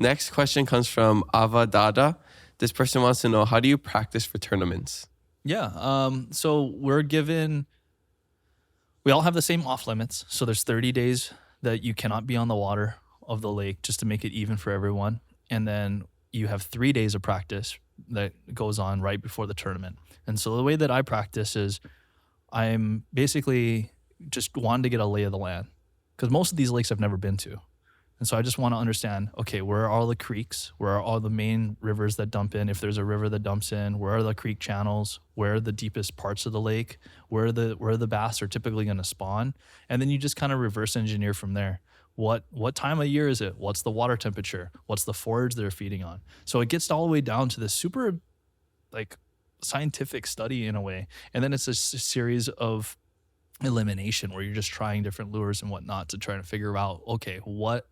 Next question comes from Ava Dada. This person wants to know, how do you practice for tournaments? Yeah. So we all have the same off limits. So there's 30 days that you cannot be on the water of the lake just to make it even for everyone. And then you have 3 days of practice that goes on right before the tournament. And so the way that I practice is I'm basically just wanting to get a lay of the land because most of these lakes I've never been to. And so I just want to understand, okay, where are all the creeks? Where are all the main rivers that dump in? If there's a river that dumps in, where are the creek channels? Where are the deepest parts of the lake? Where the bass are typically going to spawn? And then you just kind of reverse engineer from there. What time of year is it? What's the water temperature? What's the forage they're feeding on? So it gets all the way down to this super like scientific study in a way. And then it's a series of elimination where you're just trying different lures and whatnot to try to figure out, okay, what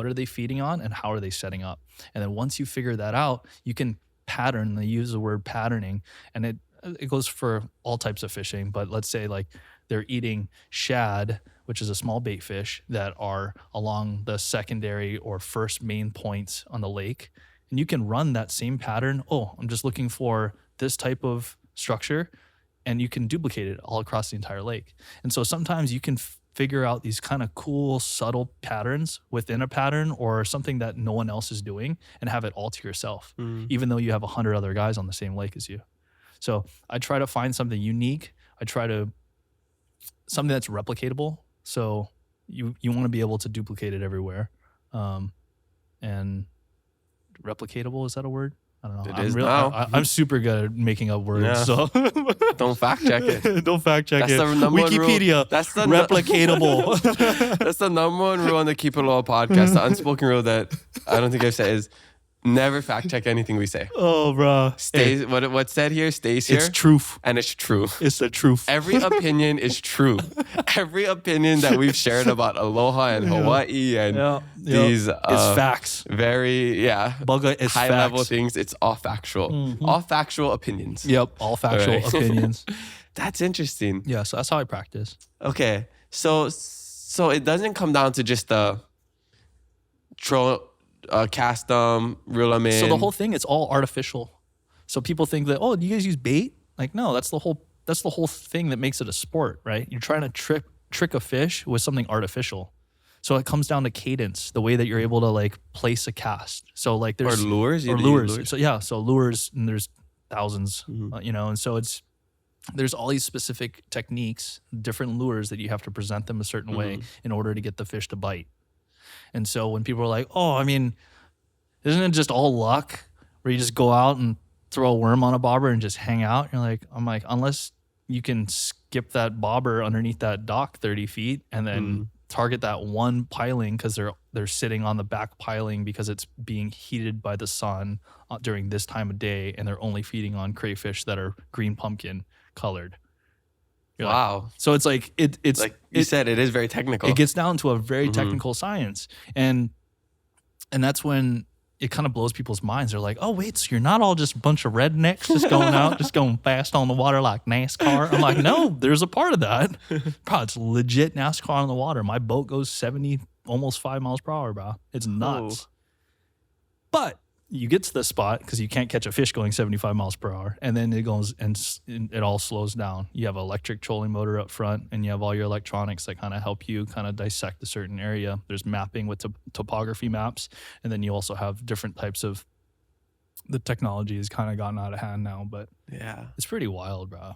are they feeding on and how are they setting up? And then once you figure that out, you can pattern. They use the word patterning, and it goes for all types of fishing. But let's say like they're eating shad, which is a small bait fish that are along the secondary or first main points on the lake. And you can run that same pattern. Oh, I'm just looking for this type of structure, and you can duplicate it all across the entire lake. And so sometimes you can figure out these kind of cool, subtle patterns within a pattern or something that no one else is doing and have it all to yourself, even though you have 100 other guys on the same lake as you. So I try to find something unique. Something that's replicatable. So you want to be able to duplicate it everywhere. And replicatable, is that a word? I don't know. It is now. I'm super good at making up words. Yeah. So Don't fact check it. Don't fact check That's it. the number one Wikipedia. rule. That's the replicatable. That's the number one rule on the Keep It Low podcast. The unspoken rule that I don't think I've said is never fact check anything we say. Oh, bro. Stays what's said here stays here. It's truth. And it's true. It's the truth. Every opinion is true. Every opinion that we've shared about Aloha and Hawaii and these it's facts. Very Bugga is high facts. level things. It's all factual. All factual opinions. Yep, all factual All right. opinions. That's interesting. Yeah, so that's how I practice. Okay, so it doesn't come down to just the cast them, reel them in. So the whole thing, it's all artificial. So people think that, oh, do you guys use bait? Like, no, that's the whole thing that makes it a sport, right? You're trying to trick a fish with something artificial. So it comes down to cadence, the way that you're able to like place a cast. So like there's lures. So yeah, so lures, and there's thousands, and so there's all these specific techniques, different lures that you have to present them a certain way in order to get the fish to bite. And so when people are like, oh, I mean, isn't it just all luck where you just go out and throw a worm on a bobber and just hang out? I'm like, unless you can skip that bobber underneath that dock 30 feet and then target that one piling because they're sitting on the back piling because it's being heated by the sun during this time of day, and they're only feeding on crayfish that are green pumpkin colored. Wow. So it's like it's like you said, it is very technical. It gets down to a very technical science, and that's when it kind of blows people's minds. They're like, oh wait, so you're not all just a bunch of rednecks just going out, just going fast on the water like NASCAR? I'm like, no, there's a part of that. Bro, it's legit NASCAR on the water. My boat goes 70, almost 5 miles per hour, bro. It's nuts. Oh. But you get to the spot because you can't catch a fish going 75 miles per hour. And then it goes and it all slows down. You have an electric trolling motor up front, and you have all your electronics that kind of help you kind of dissect a certain area. There's mapping with topography maps. And then you also have different types of, the technology has kind of gotten out of hand now, but yeah, it's pretty wild, bro.